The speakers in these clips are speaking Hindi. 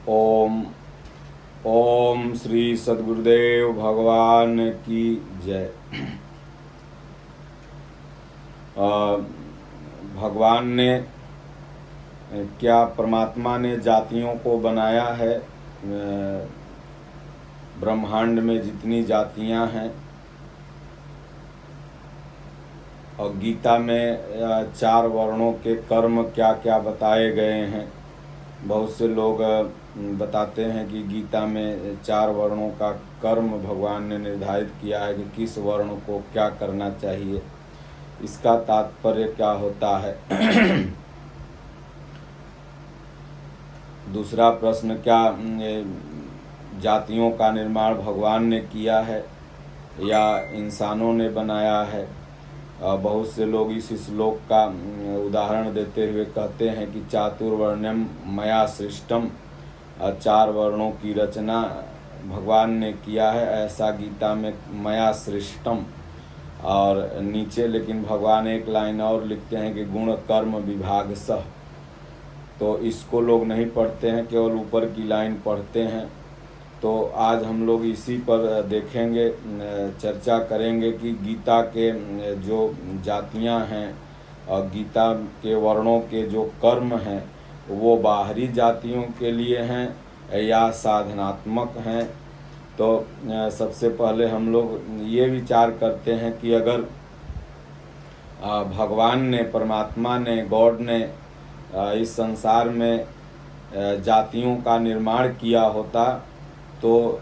ओम ओम श्री सद्गुरुदेव भगवान की जय। भगवान ने क्या परमात्मा ने जातियों को बनाया है। ब्रह्मांड में जितनी जातियां हैं और गीता में 4 वर्णों के कर्म क्या क्या बताए गए हैं। बहुत से लोग बताते हैं कि गीता में 4 वर्णों का कर्म भगवान ने निर्धारित किया है कि किस वर्ण को क्या करना चाहिए, इसका तात्पर्य क्या होता है। दूसरा प्रश्न, क्या जातियों का निर्माण भगवान ने किया है या इंसानों ने बनाया है। बहुत से लोग इस श्लोक का उदाहरण देते हुए कहते हैं कि चातुर्वर्ण्यम मया सृष्टम, 4 वर्णों की रचना भगवान ने किया है, ऐसा गीता में मया सृष्टम। और नीचे लेकिन भगवान एक लाइन और लिखते हैं कि गुण कर्म विभाग सह। तो इसको लोग नहीं पढ़ते हैं, केवल ऊपर की लाइन पढ़ते हैं। तो आज हम लोग इसी पर देखेंगे, चर्चा करेंगे कि गीता के जो जातियां हैं और गीता के वर्णों के जो कर्म हैं वो बाहरी जातियों के लिए हैं या साधनात्मक हैं। तो सबसे पहले हम लोग ये विचार करते हैं कि अगर भगवान ने, परमात्मा ने, गॉड ने इस संसार में जातियों का निर्माण किया होता तो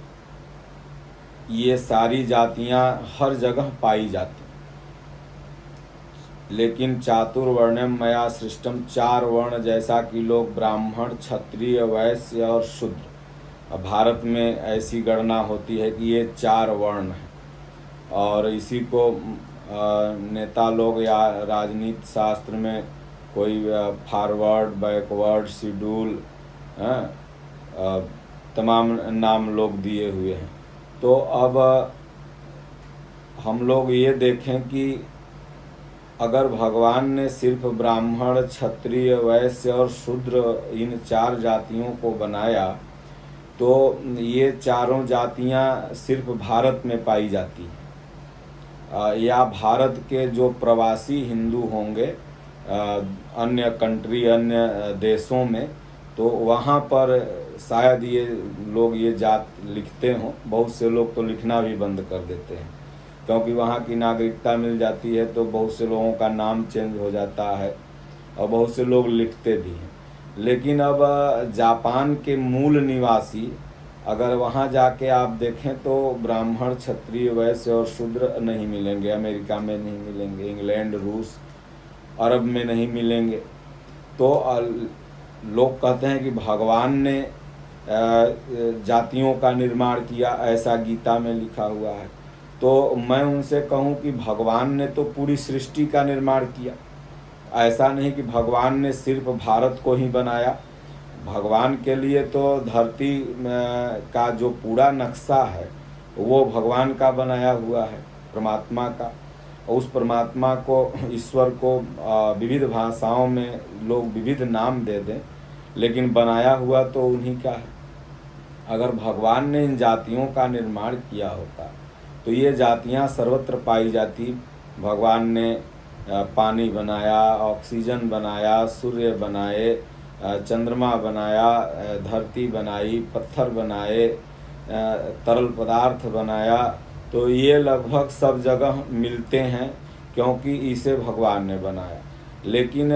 ये सारी जातियां हर जगह पाई जाती। लेकिन चातुर्वर्ण्यम मया सृष्टम, 4 वर्ण, जैसा कि लोग ब्राह्मण, क्षत्रिय, वैश्य और शूद्र, भारत में ऐसी गणना होती है कि ये 4 वर्ण हैं। और इसी को नेता लोग या राजनीति शास्त्र में कोई फॉरवर्ड, बैकवर्ड, शेड्यूल, तमाम नाम लोग दिए हुए हैं। तो अब हम लोग ये देखें कि अगर भगवान ने सिर्फ ब्राह्मण, क्षत्रिय, वैश्य और शूद्र, इन 4 जातियों को बनाया तो ये चारों जातियां सिर्फ भारत में पाई जाती हैं। या भारत के जो प्रवासी हिंदू होंगे अन्य कंट्री, अन्य देशों में, तो वहाँ पर शायद ये लोग ये जात लिखते हों। बहुत से लोग तो लिखना भी बंद कर देते हैं, क्योंकि वहाँ की नागरिकता मिल जाती है तो बहुत से लोगों का नाम चेंज हो जाता है और बहुत से लोग लिखते भी हैं। लेकिन अब जापान के मूल निवासी अगर वहाँ जाके आप देखें तो ब्राह्मण, क्षत्रिय, वैश्य और शूद्र नहीं मिलेंगे। अमेरिका में नहीं मिलेंगे, इंग्लैंड, रूस, अरब में नहीं मिलेंगे। तो लोग कहते हैं कि भगवान ने जातियों का निर्माण किया, ऐसा गीता में लिखा हुआ है। तो मैं उनसे कहूं कि भगवान ने तो पूरी सृष्टि का निर्माण किया। ऐसा नहीं कि भगवान ने सिर्फ भारत को ही बनाया। भगवान के लिए तो धरती का जो पूरा नक्शा है वो भगवान का बनाया हुआ है, परमात्मा का। उस परमात्मा को, ईश्वर को विविध भाषाओं में लोग विविध नाम दे दें, लेकिन बनाया हुआ तो उन्हीं का है। अगर भगवान ने इन जातियों का निर्माण किया होता तो ये जातियां सर्वत्र पाई जाती। भगवान ने पानी बनाया, ऑक्सीजन बनाया, सूर्य बनाए, चंद्रमा बनाया, धरती बनाई, पत्थर बनाए, तरल पदार्थ बनाया। तो ये लगभग सब जगह मिलते हैं क्योंकि इसे भगवान ने बनाया। लेकिन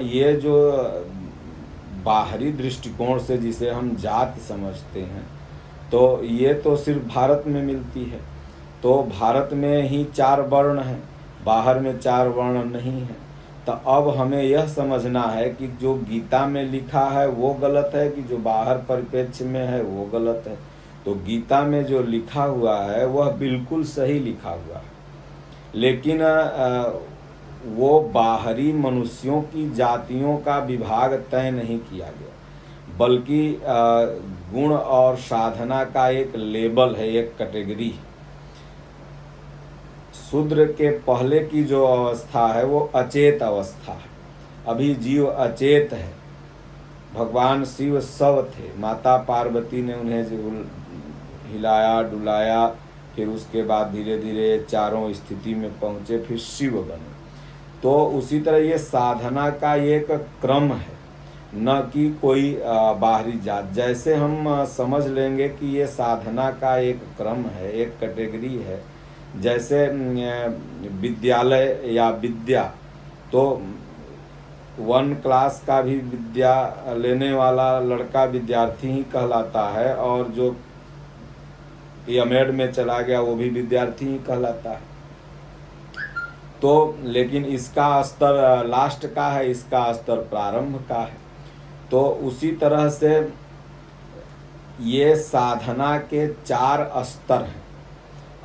ये जो बाहरी दृष्टिकोण से जिसे हम जाति समझते हैं, तो ये तो सिर्फ भारत में मिलती है। तो भारत में ही 4 वर्ण हैं, बाहर में 4 वर्ण नहीं हैं। तो अब हमें यह समझना है कि जो गीता में लिखा है वो गलत है कि जो बाहर परिप्रेक्ष्य में है वो गलत है। तो गीता में जो लिखा हुआ है वह बिल्कुल सही लिखा हुआ है, लेकिन वो बाहरी मनुष्यों की जातियों का विभाग तय नहीं किया गया, बल्कि गुण और साधना का एक लेबल है, एक कैटेगरी है। शूद्र के पहले की जो अवस्था है वो अचेत अवस्था है। अभी जीव अचेत है, भगवान शिव शव थे, माता पार्वती ने उन्हें हिलाया डुलाया, फिर उसके बाद धीरे धीरे चारों स्थिति में पहुँचे, फिर शिव बने। तो उसी तरह ये साधना का एक क्रम है, न कि कोई बाहरी जात। जैसे हम समझ लेंगे कि ये साधना का एक क्रम है, एक कैटेगरी है, जैसे विद्यालय या विद्या, तो 1 क्लास का भी विद्या लेने वाला लड़का विद्यार्थी ही कहलाता है, और जो एमएड में चला गया वो भी विद्यार्थी ही कहलाता है। तो लेकिन इसका स्तर लास्ट का है, इसका स्तर प्रारंभ का है। तो उसी तरह से ये साधना के 4 स्तर हैं।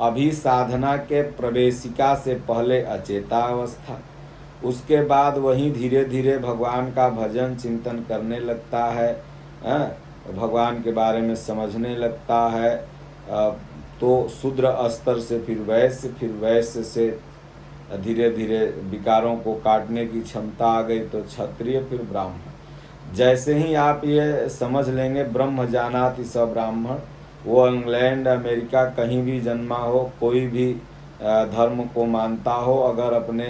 अभी साधना के प्रवेशिका से पहले अचेता अवस्था, उसके बाद वहीं धीरे धीरे भगवान का भजन चिंतन करने लगता है, भगवान के बारे में समझने लगता है। तो शूद्र स्तर से फिर वैश्य से धीरे धीरे विकारों को काटने की क्षमता आ गई, तो क्षत्रिय, फिर ब्राह्मण। जैसे ही आप ये समझ लेंगे ब्रह्म जानाति स ब्राह्मण, वो इंग्लैंड अमेरिका कहीं भी जन्मा हो, कोई भी धर्म को मानता हो, अगर अपने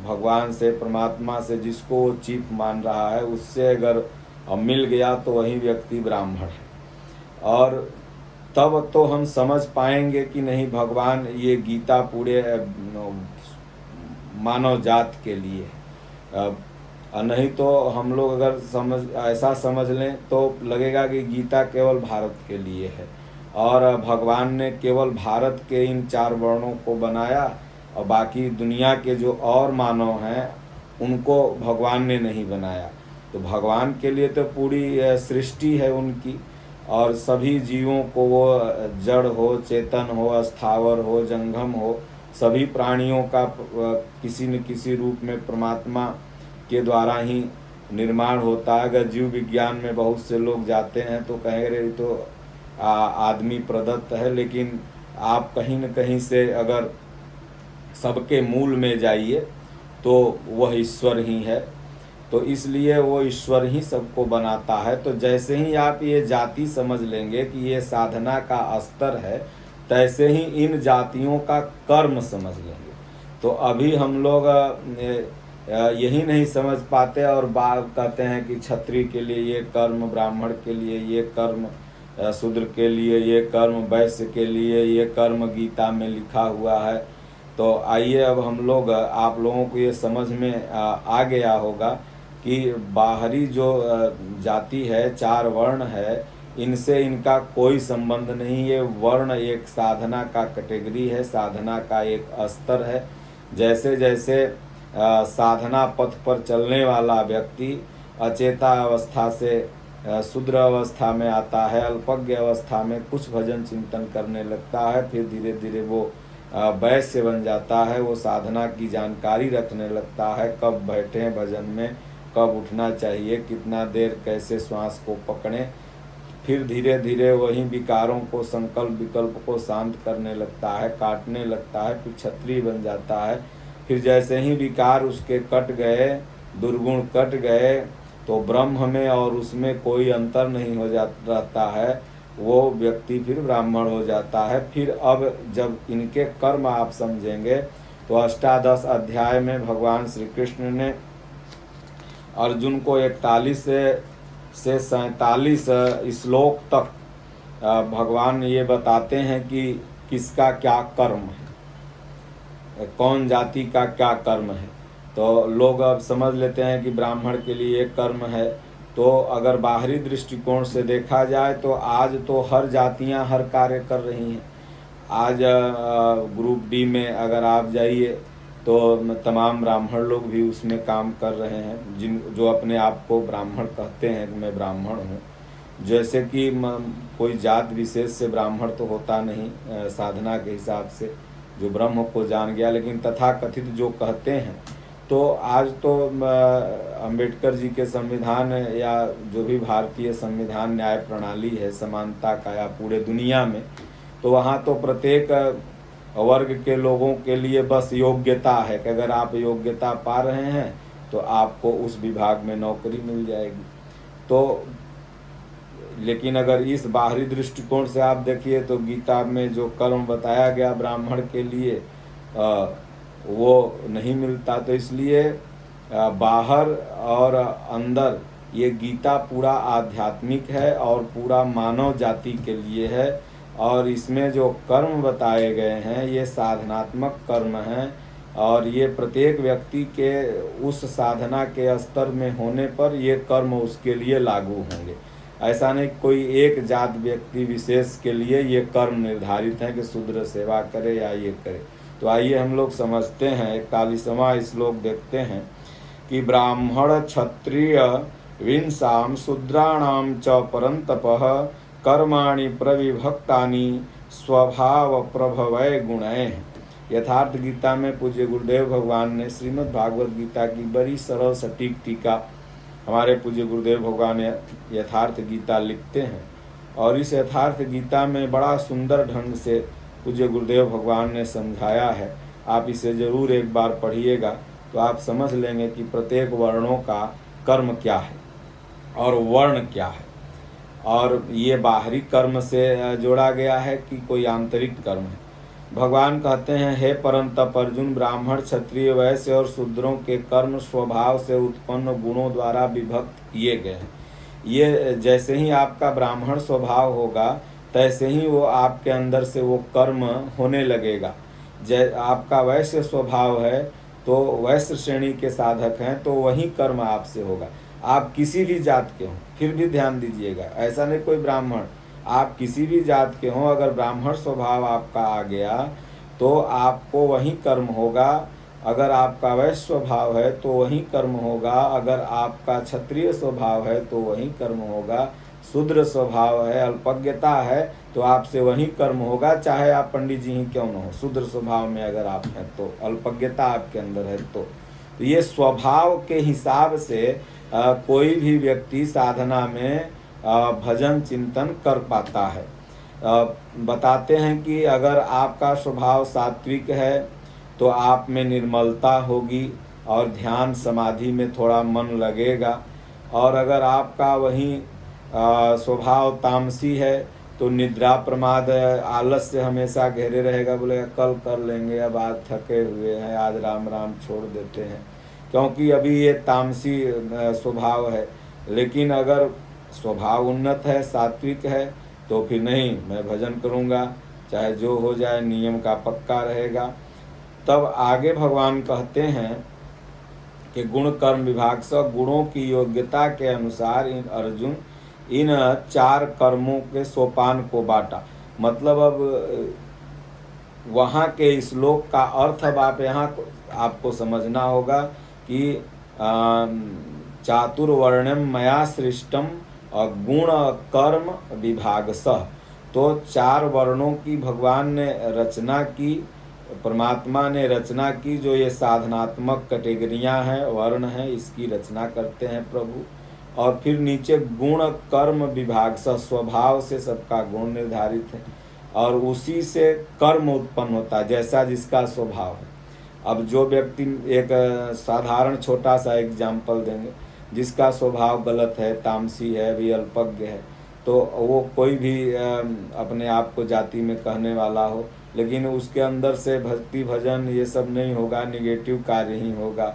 भगवान से, परमात्मा से, जिसको वो चीफ मान रहा है, उससे अगर मिल गया तो वही व्यक्ति ब्राह्मण है। और तब तो हम समझ पाएंगे कि नहीं, भगवान ये गीता पूरे मानव जात के लिए है। नहीं तो हम लोग अगर ऐसा समझ लें तो लगेगा कि गीता केवल भारत के लिए है, और भगवान ने केवल भारत के इन 4 वर्णों को बनाया, और बाकी दुनिया के जो और मानव हैं उनको भगवान ने नहीं बनाया। तो भगवान के लिए तो पूरी सृष्टि है उनकी, और सभी जीवों को, वो जड़ हो, चेतन हो, स्थावर हो, जंगम हो, सभी प्राणियों का किसी न किसी रूप में परमात्मा के द्वारा ही निर्माण होता है। अगर जीव विज्ञान में बहुत से लोग जाते हैं तो कहेंगे तो आदमी प्रदत्त है, लेकिन आप कहीं न कहीं से अगर सबके मूल में जाइए तो वह ईश्वर ही है। तो इसलिए वो ईश्वर ही सबको बनाता है। तो जैसे ही आप ये जाति समझ लेंगे कि ये साधना का स्तर है, तैसे ही इन जातियों का कर्म समझ लेंगे। तो अभी हम लोग यही नहीं समझ पाते, और बात कहते हैं कि क्षत्रिय के लिए ये कर्म, ब्राह्मण के लिए ये कर्म, शूद्र के लिए ये कर्म, वैश्य के लिए ये कर्म गीता में लिखा हुआ है। तो आइए अब हम लोग, आप लोगों को ये समझ में आ गया होगा कि बाहरी जो जाति है, 4 वर्ण है, इनसे इनका कोई संबंध नहीं। ये वर्ण एक साधना का कैटेगरी है, साधना का एक स्तर है। जैसे जैसे साधना पथ पर चलने वाला व्यक्ति अचेता अवस्था से शूद्र अवस्था में आता है, अल्पज्ञ अवस्था में कुछ भजन चिंतन करने लगता है, फिर धीरे धीरे वो वैश्य बन जाता है, वो साधना की जानकारी रखने लगता है, कब बैठें भजन में, कब उठना चाहिए, कितना देर कैसे श्वास को पकड़ें। फिर धीरे धीरे वही विकारों को, संकल्प विकल्प को शांत करने लगता है, काटने लगता है, फिर क्षत्रिय बन जाता है। फिर जैसे ही विकार उसके कट गए, दुर्गुण कट गए, तो ब्रह्म में और उसमें कोई अंतर नहीं हो रहता है, वो व्यक्ति फिर ब्राह्मण हो जाता है। फिर अब जब इनके कर्म आप समझेंगे तो अष्टादश अध्याय में भगवान श्री कृष्ण ने अर्जुन को 41 से 47 श्लोक तक भगवान ये बताते हैं कि किसका क्या कर्म है, कौन जाति का क्या कर्म है। तो लोग अब समझ लेते हैं कि ब्राह्मण के लिए एक कर्म है। तो अगर बाहरी दृष्टिकोण से देखा जाए तो आज तो हर जातियां हर कार्य कर रही हैं। आज ग्रुप डी में अगर आप जाइए तो तमाम ब्राह्मण लोग भी उसमें काम कर रहे हैं, जो अपने आप को ब्राह्मण कहते हैं कि मैं ब्राह्मण हूँ। जैसे कि कोई जात विशेष से ब्राह्मण तो होता नहीं साधना के हिसाब से, जो ब्रह्म को जान गया, लेकिन तथाकथित जो कहते हैं। तो आज तो अंबेडकर जी के संविधान या जो भी भारतीय संविधान न्याय प्रणाली है समानता का, या पूरे दुनिया में, तो वहाँ तो प्रत्येक वर्ग के लोगों के लिए बस योग्यता है कि अगर आप योग्यता पा रहे हैं तो आपको उस विभाग में नौकरी मिल जाएगी। तो लेकिन अगर इस बाहरी दृष्टिकोण से आप देखिए तो गीता में जो कर्म बताया गया ब्राह्मण के लिए वो नहीं मिलता। तो इसलिए बाहर और अंदर ये गीता पूरा आध्यात्मिक है और पूरा मानव जाति के लिए है। और इसमें जो कर्म बताए गए हैं ये साधनात्मक कर्म हैं और ये प्रत्येक व्यक्ति के उस साधना के स्तर में होने पर ये कर्म उसके लिए लागू होंगे। ऐसा नहीं कोई एक जात व्यक्ति विशेष के लिए ये कर्म निर्धारित है कि शूद्र सेवा करे या ये करे। तो आइए हम लोग समझते हैं 41वां श्लोक देखते हैं कि ब्राह्मण क्षत्रिय विंसाम शूद्राणाम च परंतपः कर्माणि प्रविभक्तानि स्वभाव प्रभवय गुणैः। यथार्थ गीता में पूज्य गुरुदेव भगवान ने श्रीमद् भागवत गीता की बड़ी सरल सटीक टीका हमारे पूज्य गुरुदेव भगवान यथार्थ गीता लिखते हैं और इस यथार्थ गीता में बड़ा सुंदर ढंग से पूज्य गुरुदेव भगवान ने समझाया है। आप इसे ज़रूर एक बार पढ़िएगा तो आप समझ लेंगे कि प्रत्येक वर्णों का कर्म क्या है और वर्ण क्या है और ये बाहरी कर्म से जोड़ा गया है कि कोई आंतरिक कर्म है। भगवान कहते हैं, हे परंतप अर्जुन, ब्राह्मण क्षत्रिय वैश्य और शूद्रों के कर्म स्वभाव से उत्पन्न गुणों द्वारा विभक्त किए गए हैं। ये जैसे ही आपका ब्राह्मण स्वभाव होगा तैसे ही वो आपके अंदर से वो कर्म होने लगेगा। आपका वैश्य स्वभाव है तो वैश्य श्रेणी के साधक हैं तो वही कर्म आपसे होगा। आप किसी भी जात के हों, फिर भी ध्यान दीजिएगा, ऐसा नहीं कोई ब्राह्मण, आप किसी भी जात के हों, अगर ब्राह्मण स्वभाव आपका आ गया तो आपको वही कर्म होगा। अगर आपका वैश्य स्वभाव है तो वही कर्म होगा। अगर आपका क्षत्रिय स्वभाव है तो वही कर्म होगा। शूद्र स्वभाव है, अल्पज्ञता है तो आपसे वही कर्म होगा, चाहे आप पंडित जी ही क्यों न हो। शूद्र स्वभाव में अगर आप हैं तो अल्पज्ञता आपके अंदर है तो ये स्वभाव के हिसाब से कोई भी व्यक्ति साधना में भजन चिंतन कर पाता है। बताते हैं कि अगर आपका स्वभाव सात्विक है तो आप में निर्मलता होगी और ध्यान समाधि में थोड़ा मन लगेगा। और अगर आपका वही स्वभाव तामसी है तो निद्रा प्रमाद आलस्य हमेशा घेरे रहेगा, बोलेगा कल कर लेंगे, अब आज थके हुए हैं, आज राम राम छोड़ देते हैं, क्योंकि अभी ये तामसी स्वभाव है। लेकिन अगर स्वभाव उन्नत है, सात्विक है तो फिर नहीं, मैं भजन करूँगा, चाहे जो हो जाए, नियम का पक्का रहेगा। तब आगे भगवान कहते हैं कि गुण कर्म विभाग से गुणों की योग्यता के अनुसार इन 4 कर्मों के सोपान को बांटा। मतलब अब वहाँ के श्लोक का अर्थ अब आप यहाँ आपको समझना होगा कि चातुर्वर्ण्यम मया सृष्टम गुण कर्म विभागसः। तो 4 वर्णों की भगवान ने रचना की, परमात्मा ने रचना की। जो ये साधनात्मक कैटेगरियां हैं, वर्ण हैं, इसकी रचना करते हैं प्रभु। और फिर नीचे गुण कर्म विभाग से स्वभाव से सबका गुण निर्धारित है और उसी से कर्म उत्पन्न होता है जैसा जिसका स्वभाव है। अब जो व्यक्ति, एक साधारण छोटा सा एग्जाम्पल देंगे, जिसका स्वभाव गलत है, तामसी है, भी अल्पज्ञ है, तो वो कोई भी अपने आप को जाति में कहने वाला हो, लेकिन उसके अंदर से भक्ति भजन ये सब नहीं होगा, निगेटिव कार्य ही होगा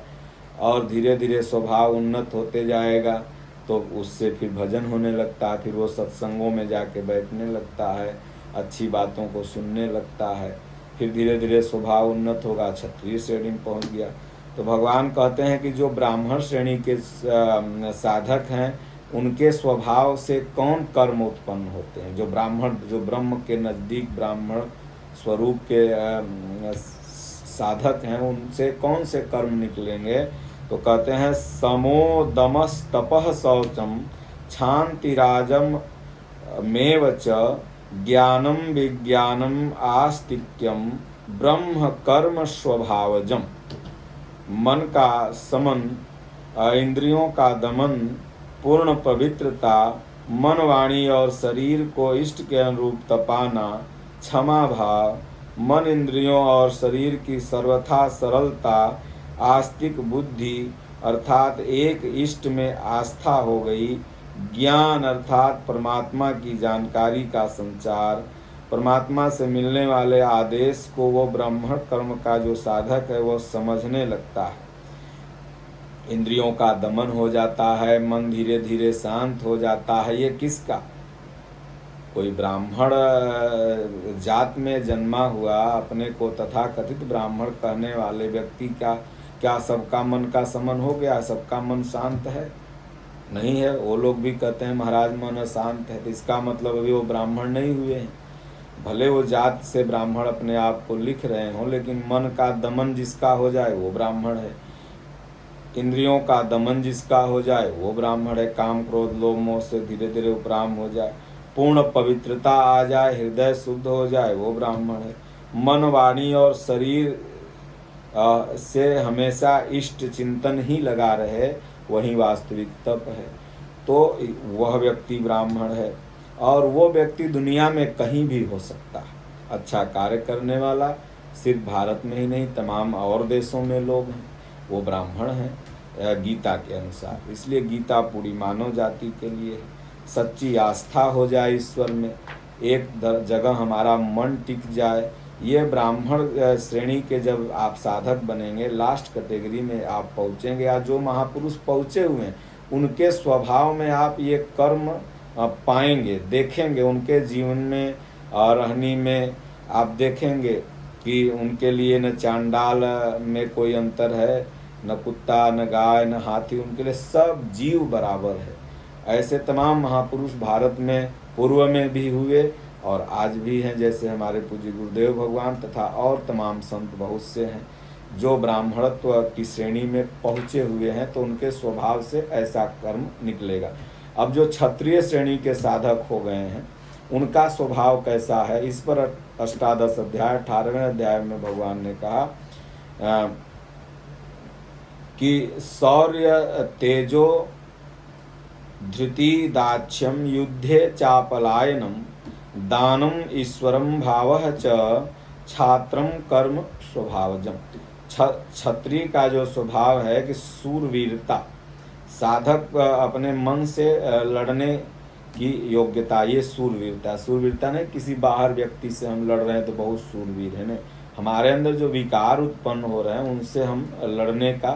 और धीरे धीरे स्वभाव उन्नत होते जाएगा तो उससे फिर भजन होने लगता है, फिर वो सत्संगों में जाके बैठने लगता है, अच्छी बातों को सुनने लगता है, फिर धीरे धीरे स्वभाव उन्नत होगा, क्षत्रिय श्रेणी में पहुँच गया। तो भगवान कहते हैं कि जो ब्राह्मण श्रेणी के साधक हैं उनके स्वभाव से कौन कर्म उत्पन्न होते हैं। जो ब्राह्मण, जो ब्रह्म के नज़दीक ब्राह्मण स्वरूप के साधक हैं, उनसे कौन से कर्म निकलेंगे। तो कहते हैं समो दमस तपः शौचम क्षांतिराजम मेव च ज्ञानम विज्ञानम आस्तिक्यम ब्रह्म कर्म स्वभावजम। मन का समन, इंद्रियों का दमन, पूर्ण पवित्रता, मन वाणी और शरीर को इष्ट के अनुरूप तपाना, क्षमा भाव, मन इंद्रियों और शरीर की सर्वथा सरलता, आस्तिक बुद्धि अर्थात एक इष्ट में आस्था हो गई, ज्ञान अर्थात परमात्मा की जानकारी का संचार, परमात्मा से मिलने वाले आदेश को वो ब्राह्मण कर्म का जो साधक है वो समझने लगता है। इंद्रियों का दमन हो जाता है, मन धीरे धीरे शांत हो जाता है। ये किसका? कोई ब्राह्मण जात में जन्मा हुआ अपने को तथाकथित ब्राह्मण कहने वाले व्यक्ति का क्या सबका मन का समन हो गया? सबका मन शांत है? नहीं है। वो लोग भी कहते हैं महाराज मन शांत है, तो इसका मतलब अभी वो ब्राह्मण नहीं हुए हैं। भले वो जात से ब्राह्मण अपने आप को लिख रहे हों, लेकिन मन का दमन जिसका हो जाए वो ब्राह्मण है। इंद्रियों का दमन जिसका हो जाए वो ब्राह्मण है। काम क्रोध लोभ मोह से धीरे धीरे उपराम हो जाए, पूर्ण पवित्रता आ जाए, हृदय शुद्ध हो जाए, वो ब्राह्मण है। मन वाणी और शरीर से हमेशा इष्ट चिंतन ही लगा रहे, वही वास्तविक तप है। तो वह व्यक्ति ब्राह्मण है। और वो व्यक्ति दुनिया में कहीं भी हो सकता है। अच्छा कार्य करने वाला सिर्फ भारत में ही नहीं, तमाम और देशों में लोग हैं, वो ब्राह्मण हैं गीता के अनुसार। इसलिए गीता पूरी मानव जाति के लिए है। सच्ची आस्था हो जाए ईश्वर में, एक जगह हमारा मन टिक जाए, ये ब्राह्मण श्रेणी के जब आप साधक बनेंगे, लास्ट कैटेगरी में आप पहुँचेंगे, या जो महापुरुष पहुँचे हुए हैं उनके स्वभाव में आप ये कर्म पाएंगे, देखेंगे। उनके जीवन में और रहनी में आप देखेंगे कि उनके लिए न चांडाल में कोई अंतर है, न कुत्ता, न गाय, न हाथी, उनके लिए सब जीव बराबर है। ऐसे तमाम महापुरुष भारत में पूर्व में भी हुए और आज भी हैं, जैसे हमारे पूज्य गुरुदेव भगवान तथा और तमाम संत बहुत से हैं जो ब्राह्मणत्व की श्रेणी में पहुँचे हुए हैं, तो उनके स्वभाव से ऐसा कर्म निकलेगा। अब जो क्षत्रिय श्रेणी के साधक हो गए हैं उनका स्वभाव कैसा है, इस पर अष्टादश अध्याय 18वें अध्याय में भगवान ने कहा कि शौर्य तेजो धृति दाक्ष्यम युद्धे चापलायनम दानम ईश्वरम भावः च छात्रम कर्म स्वभावजम। क्षत्रिय का जो स्वभाव है कि सूरवीरता, साधक अपने मन से लड़ने की योग्यता, ये सूरवीरता। सूरवीरता नहीं किसी बाहर व्यक्ति से हम लड़ रहे हैं तो बहुत सूरवीर है, नहीं। हमारे अंदर जो विकार उत्पन्न हो रहे हैं उनसे हम लड़ने का,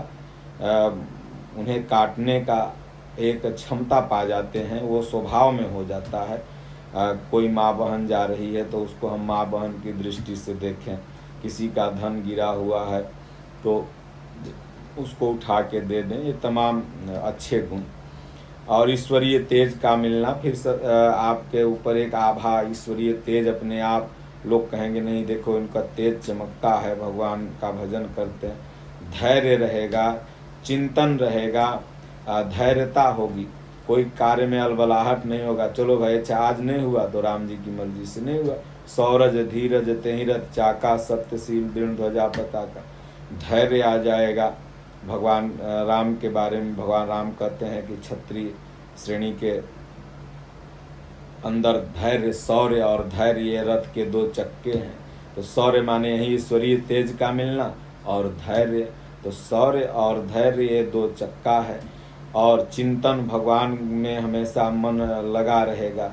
उन्हें काटने का एक क्षमता पा जाते हैं, वो स्वभाव में हो जाता है। कोई माँ बहन जा रही है तो उसको हम माँ बहन की दृष्टि से देखें, किसी का धन गिरा हुआ है तो उसको उठा के दे दें, ये तमाम अच्छे गुण। और ईश्वरीय तेज का मिलना, फिर आपके ऊपर एक आभा, ईश्वरीय तेज अपने आप, लोग कहेंगे नहीं देखो इनका तेज चमकता है, भगवान का भजन करते हैं। धैर्य रहेगा, चिंतन रहेगा, धैर्यता होगी, कोई कार्य में अलबलाहट नहीं होगा। चलो भाई अच्छा आज नहीं हुआ तो राम जी की मर्जी से नहीं हुआ। सौरज धीरज तेहिरत चाका, सत्यशील दृढ़ ध्वजा पताका। धैर्य आ जाएगा। भगवान राम के बारे में भगवान राम कहते हैं कि क्षत्रिय श्रेणी के अंदर धैर्य, शौर्य और धैर्य ये रथ के दो चक्के हैं। तो शौर्य माने यही ईश्वरीय तेज का मिलना, और धैर्य, तो शौर्य और धैर्य ये दो चक्का है। और चिंतन भगवान में हमेशा मन लगा रहेगा।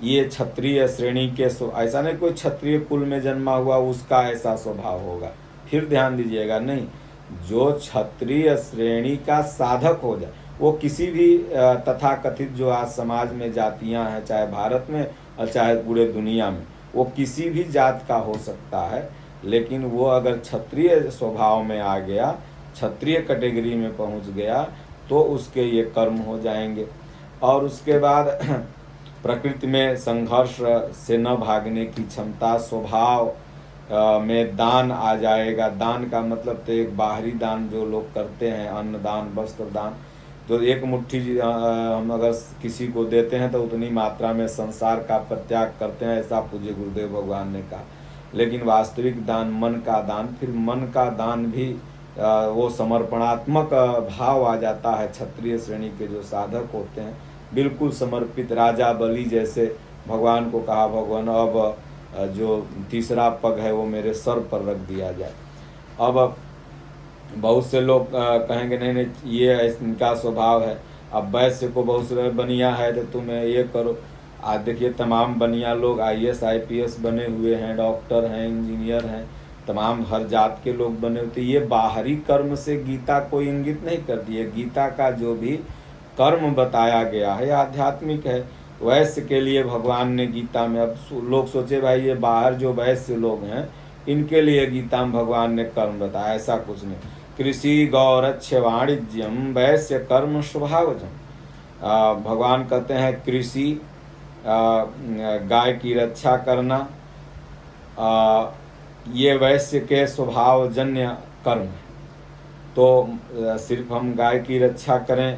ये क्षत्रिय श्रेणी के, ऐसा नहीं कोई क्षत्रिय कुल में जन्मा हुआ उसका ऐसा स्वभाव होगा। फिर ध्यान दीजिएगा, नहीं, जो क्षत्रिय श्रेणी का साधक हो जाए, वो किसी भी तथाकथित जो आज समाज में जातियां हैं, चाहे भारत में और चाहे पूरे दुनिया में, वो किसी भी जात का हो सकता है, लेकिन वो अगर क्षत्रिय स्वभाव में आ गया, क्षत्रिय कैटेगरी में पहुंच गया, तो उसके ये कर्म हो जाएंगे। और उसके बाद प्रकृति में संघर्ष से न भागने की क्षमता, स्वभाव में दान आ जाएगा। दान का मतलब तो एक बाहरी दान जो लोग करते हैं, अन्न दान, वस्त्र दान, तो एक मुट्ठी हम अगर किसी को देते हैं तो उतनी मात्रा में संसार का परित्याग करते हैं, ऐसा पूज्य गुरुदेव भगवान ने कहा। लेकिन वास्तविक दान मन का दान, फिर मन का दान भी वो समर्पणात्मक भाव आ जाता है। क्षत्रिय श्रेणी के जो साधक होते हैं बिल्कुल समर्पित, राजा बलि जैसे भगवान को कहा, भगवान अब जो तीसरा पग है वो मेरे सर पर रख दिया जाए। अब बहुत से लोग कहेंगे नहीं नहीं ये इनका स्वभाव है, अब वैश्य को बहुत से बनिया है तो तुम्हें ये करो। आज देखिए तमाम बनिया लोग IAS IPS बने हुए हैं, डॉक्टर हैं, इंजीनियर हैं, तमाम हर जात के लोग बने होते। ये बाहरी कर्म से गीता को इंगित नहीं करती है। गीता का जो भी कर्म बताया गया है आध्यात्मिक है। वैश्य के लिए भगवान ने गीता में, अब लोग सोचे भाई ये बाहर जो वैश्य लोग हैं इनके लिए गीता में भगवान ने कर्म बताया, ऐसा कुछ नहीं। कृषि गौरक्ष वाणिज्यम वैश्य कर्म स्वभावजम। भगवान कहते हैं कृषि, गाय की रक्षा करना, ये वैश्य के स्वभावजन्य कर्म है। तो सिर्फ हम गाय की रक्षा करें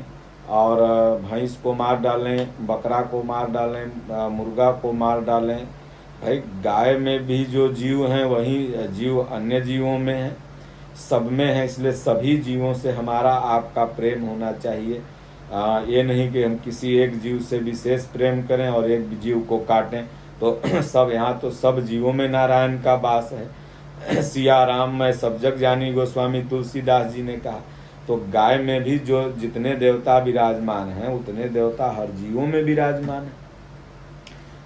और भैंस को मार डालें, बकरा को मार डालें, मुर्गा को मार डालें, भाई गाय में भी जो जीव हैं वही जीव अन्य जीवों में हैं, सब में है। इसलिए सभी जीवों से हमारा आपका प्रेम होना चाहिए। ये नहीं कि हम किसी एक जीव से विशेष प्रेम करें और एक जीव को काटें। तो सब, यहाँ तो सब जीवों में नारायण का वास है। सिया राम मैं सब जग जानी, गोस्वामी तुलसीदास जी ने कहा। तो गाय में भी जो जितने देवता विराजमान हैं उतने देवता हर जीवों में विराजमान है।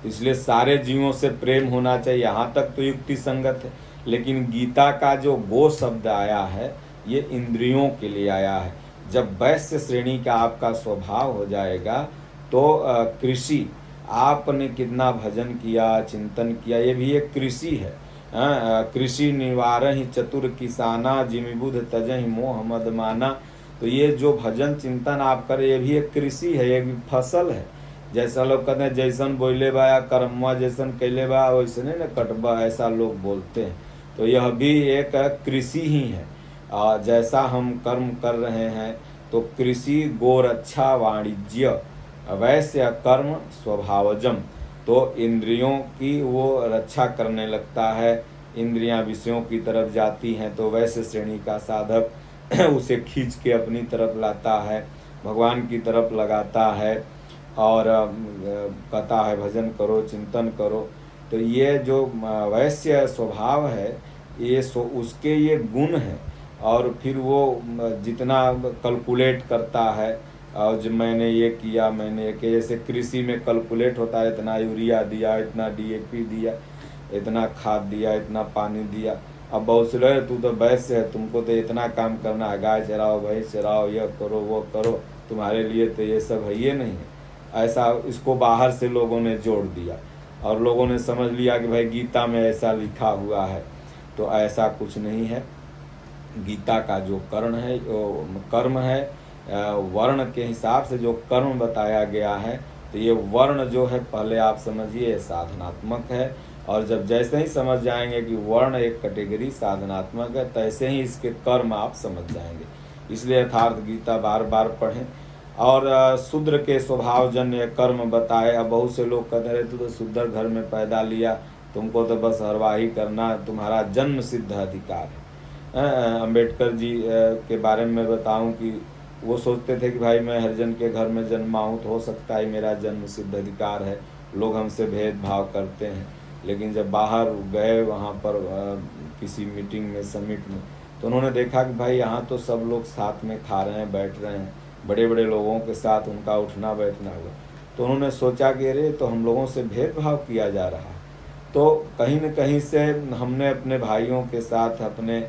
इसलिए सारे जीवों से प्रेम होना चाहिए। यहाँ तक तो युक्ति संगत है। लेकिन गीता का जो गो शब्द आया है ये इंद्रियों के लिए आया है। जब वैश्य श्रेणी का आपका स्वभाव हो जाएगा तो कृषि, आपने कितना भजन किया, चिंतन किया, ये भी एक कृषि है। कृषि निवारहि चतुर किसाना, जिमि बुध तजहि मोह मद माना। तो ये जो भजन चिंतन आप करें ये भी एक कृषि है, ये भी फसल है। जैसा लोग कहते हैं जैसन बोले बा या कर्मवा जैसन कैले बा वैसे नहीं न कटबा, ऐसा लोग बोलते हैं। तो यह भी एक कृषि ही है। जैसा हम कर्म कर रहे हैं तो कृषि गोरक्षा वाणिज्य वैश्य कर्म स्वभावजम। तो इंद्रियों की वो रक्षा करने लगता है, इंद्रियां विषयों की तरफ जाती हैं तो वैश्य श्रेणी का साधक उसे खींच के अपनी तरफ लाता है, भगवान की तरफ लगाता है और कहता है भजन करो, चिंतन करो। तो ये जो वैश्य स्वभाव है ये उसके ये गुण हैं। और फिर वो जितना कैलकुलेट करता है और जब मैंने ये किया, मैंने कि जैसे कृषि में कैलकुलेट होता है, इतना यूरिया दिया, इतना DAP दिया, इतना खाद दिया, इतना पानी दिया। अब बहुत से लोग तू तो वैश्य है, तुमको तो इतना काम करना है, गाय चराओ, भैंस चराओ, यह करो वो करो, तुम्हारे लिए तो ये सब है ये नहीं है। ऐसा इसको बाहर से लोगों ने जोड़ दिया और लोगों ने समझ लिया कि भाई गीता में ऐसा लिखा हुआ है। तो ऐसा कुछ नहीं है। गीता का जो कर्म है वर्ण के हिसाब से जो कर्म बताया गया है, तो ये वर्ण जो है पहले आप समझिए साधनात्मक है। और जब जैसे ही समझ जाएंगे कि वर्ण एक कैटेगरी साधनात्मक है, तैसे ही इसके कर्म आप समझ जाएंगे। इसलिए यथार्थ गीता बार बार पढ़ें। और शूद्र के स्वभावजन्य कर्म बताए। अब बहुत से लोग कहते रहे तू तो शूद्र घर में पैदा लिया, तुमको तो बस हरवाही करना तुम्हारा जन्म सिद्ध अधिकार है। अंबेडकर जी के बारे में बताऊं कि वो सोचते थे कि भाई मैं हरिजन के घर में जन्मा हूँ तो हो सकता है मेरा जन्म सिद्ध अधिकार है, लोग हमसे भेदभाव करते हैं। लेकिन जब बाहर गए वहाँ पर किसी मीटिंग में, समिट में, तो उन्होंने देखा कि भाई यहाँ तो सब लोग साथ में खा रहे हैं, बैठ रहे हैं, बड़े बड़े लोगों के साथ उनका उठना बैठना हुआ। तो उन्होंने सोचा कि अरे तो हम लोगों से भेदभाव किया जा रहा है। तो कहीं न कहीं से हमने अपने भाइयों के साथ अपने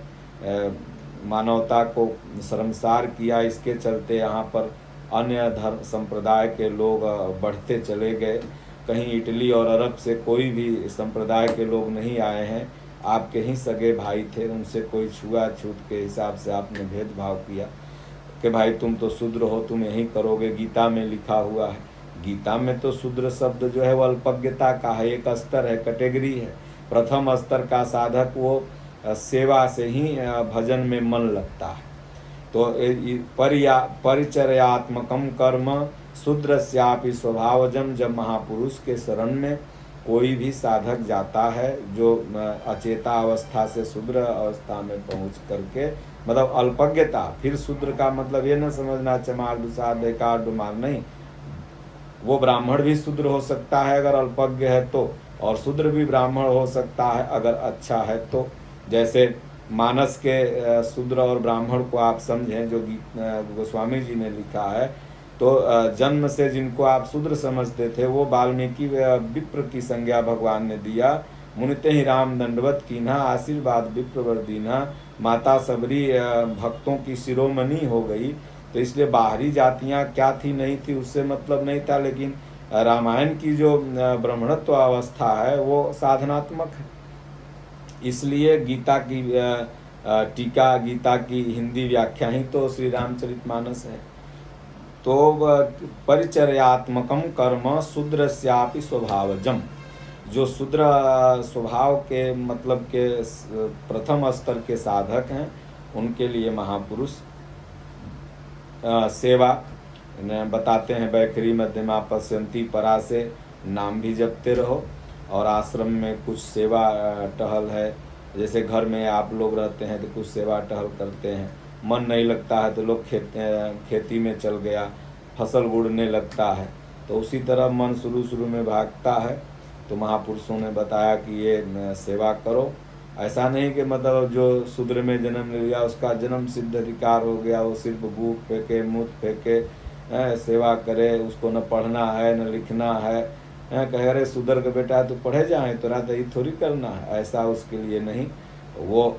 मानवता को शर्मसार किया। इसके चलते यहाँ पर अन्य धर्म संप्रदाय के लोग बढ़ते चले गए। कहीं इटली और अरब से कोई भी संप्रदाय के लोग नहीं आए हैं, आपके ही सगे भाई थे, उनसे कोई छुआछूत के हिसाब से आपने भेदभाव किया कि भाई तुम तो शूद्र हो, तुम यही करोगे। गीता में लिखा हुआ है। गीता में तो शूद्र शब्द जो है वो अल्पज्ञता का है, एक स्तर है, कैटेगरी है। प्रथम स्तर का साधक वो सेवा से ही भजन में मन लगता है। तो परिचर्यात्मकम कर्म शूद्रस्यापि स्वभावजम। जब महापुरुष के शरण में कोई भी साधक जाता है जो अचेता अवस्था से शूद्र अवस्था में पहुंच करके, मतलब अल्पज्ञता, फिर शूद्र का मतलब ये न समझना चमार दुसार बेकार डुमार नहीं, वो ब्राह्मण भी शूद्र हो सकता है अगर अल्पज्ञ है तो, और शूद्र भी ब्राह्मण हो सकता है अगर अच्छा है तो। जैसे मानस के शूद्र और ब्राह्मण को आप समझें जो गोस्वामी जी ने लिखा है, तो तो जन्म से जिनको आप शूद्र समझते थे वो वाल्मीकि विप्र की संज्ञा भगवान ने दिया। मुनिते ही राम दंडवत कीन्हा, आशीर्वाद विप्रवर दीन्हा। माता सबरी भक्तों की शिरोमणि हो गई। तो इसलिए बाहरी जातियां क्या थी नहीं थी उससे मतलब नहीं था, लेकिन रामायण की जो ब्राह्मणत्व अवस्था है वो साधनात्मक है। इसलिए गीता की टीका, गीता की हिंदी व्याख्या ही तो श्री रामचरितमानस है। तो परिचर्यात्मकम कर्म शूद्रस्यापि स्वभावजम, जो शूद्र स्वभाव के मतलब के प्रथम स्तर के साधक हैं उनके लिए महापुरुष सेवा बताते हैं। बैखरी मध्यमा पश्यंती परा से नाम भी जपते रहो, और आश्रम में कुछ सेवा टहल है, जैसे घर में आप लोग रहते हैं तो कुछ सेवा टहल करते हैं। मन नहीं लगता है तो लोग खेती में चल गया, फसल उड़ने लगता है, तो उसी तरह मन शुरू में भागता है। तो महापुरुषों ने बताया कि ये सेवा करो। ऐसा नहीं कि मतलब जो शूद्र में जन्म ले लिया उसका जन्म सिद्ध अधिकार हो गया, वो सिर्फ बूक फेंके मूत फेंके सेवा करे, उसको न पढ़ना है न लिखना है। कह रहे शूद्र का बेटा है तो पढ़े जाए, तो रात ही थोड़ी करना है, ऐसा उसके लिए नहीं। वो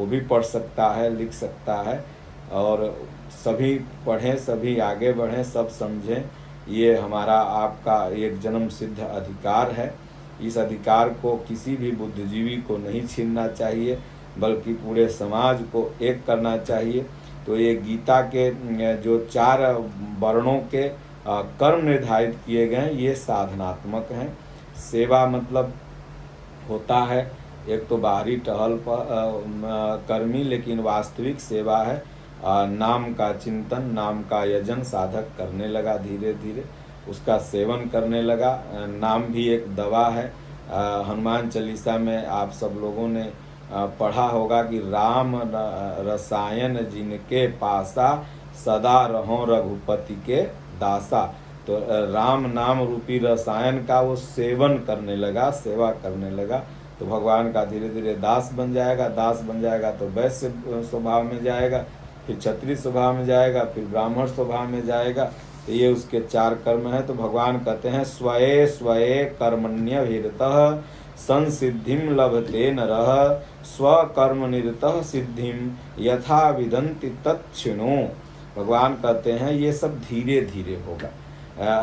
भी पढ़ सकता है, लिख सकता है, और सभी पढ़ें, सभी आगे बढ़ें, सब समझें। ये हमारा आपका एक जन्म सिद्ध अधिकार है। इस अधिकार को किसी भी बुद्धिजीवी को नहीं छीनना चाहिए, बल्कि पूरे समाज को एक करना चाहिए। तो ये गीता के जो 4 वर्णों के कर्म निर्धारित किए गए, ये साधनात्मक हैं। सेवा मतलब होता है एक तो बाहरी टहल कर्मी, लेकिन वास्तविक सेवा है नाम का चिंतन, नाम का यजन साधक करने लगा, धीरे धीरे उसका सेवन करने लगा। नाम भी एक दवा है। हनुमान चालीसा में आप सब लोगों ने पढ़ा होगा कि राम रसायन जिनके पासा, सदा रहो रघुपति के दासा। तो राम नाम रूपी रसायन का वो सेवन करने लगा, सेवा करने लगा, तो भगवान का धीरे धीरे दास बन जाएगा। दास बन जाएगा तो वैश्य स्वभाव में जाएगा, फिर क्षत्रिय स्वभाव में जाएगा, फिर ब्राह्मण स्वभाव में जाएगा। तो ये उसके 4 कर्म हैं। तो भगवान कहते हैं स्वये स्वये कर्मण्य विरतः संसिद्धिम लभते नरः, स्वकर्म निरतः सिद्धिम यथा विदन्ति तत्क्षिणो। भगवान कहते हैं ये सब धीरे धीरे होगा।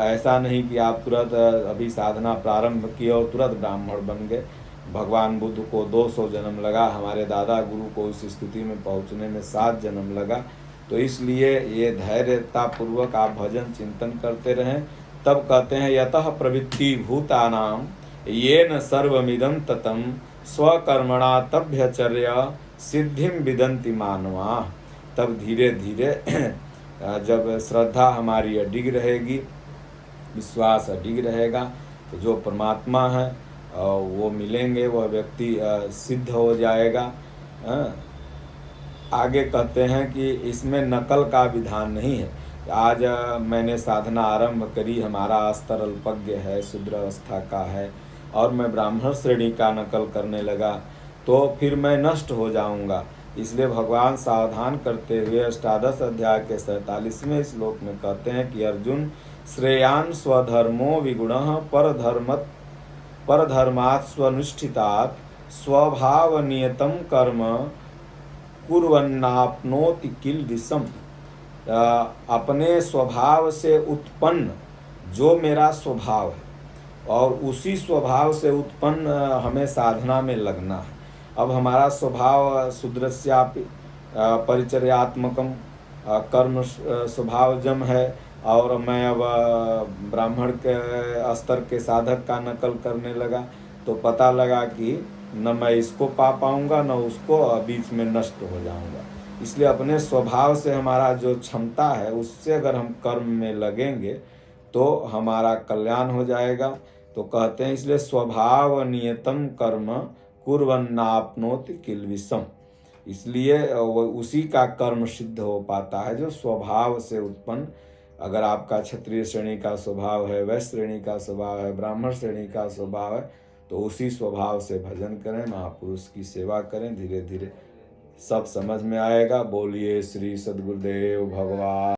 ऐसा नहीं कि आप तुरंत अभी साधना प्रारंभ किए और तुरंत ब्राह्मण बन गए। भगवान बुद्ध को 200 जन्म लगा, हमारे दादा गुरु को इस स्थिति में पहुंचने में 7 जन्म लगा। तो इसलिए ये धैर्यतापूर्वक आप भजन चिंतन करते रहें। तब कहते हैं यतः प्रवृत्ति भूतानाम येन सर्वमिदं ततं स्वकर्मणा तभ्यचर्या सिद्धिं विदन्ति मानवा। तब धीरे धीरे जब श्रद्धा हमारी अडिग रहेगी, विश्वास अडिग रहेगा, तो जो परमात्मा है वो मिलेंगे, वह व्यक्ति सिद्ध हो जाएगा। आगे कहते हैं कि इसमें नकल का विधान नहीं है। आज मैंने साधना आरंभ करी, हमारा स्तर अल्पज्ञ है, शूद्र अवस्था का है, और मैं ब्राह्मण श्रेणी का नकल करने लगा तो फिर मैं नष्ट हो जाऊंगा। इसलिए भगवान सावधान करते हुए अष्टादश अध्याय के 47वें श्लोक में कहते हैं कि अर्जुन श्रेयान स्वधर्मो विगुणः परधर्मात् स्वनुष्ठितात् स्वभाव नियतम कर्म कुर्वन्नाप्नोति किल दिशम। अपने स्वभाव से उत्पन्न जो मेरा स्वभाव है, और उसी स्वभाव से उत्पन्न हमें साधना में लगना है। अब हमारा स्वभाव शूद्रस्यापि परिचर्यात्मकम कर्म स्वभावजम है, और मैं अब ब्राह्मण के स्तर के साधक का नकल करने लगा, तो पता लगा कि न मैं इसको पा पाऊंगा न उसको, बीच में नष्ट हो जाऊंगा। इसलिए अपने स्वभाव से हमारा जो क्षमता है उससे अगर हम कर्म में लगेंगे तो हमारा कल्याण हो जाएगा। तो कहते हैं इसलिए स्वभाव नियतम कर्म कुर्वन्नाप्नोति किल विषम। इसलिए उसी का कर्म सिद्ध हो पाता है जो स्वभाव से उत्पन्न। अगर आपका क्षत्रिय श्रेणी का स्वभाव है, वैश्य श्रेणी का स्वभाव है, ब्राह्मण श्रेणी का स्वभाव है, तो उसी स्वभाव से भजन करें, महापुरुष की सेवा करें, धीरे धीरे सब समझ में आएगा। बोलिए श्री सद्गुरुदेव भगवान।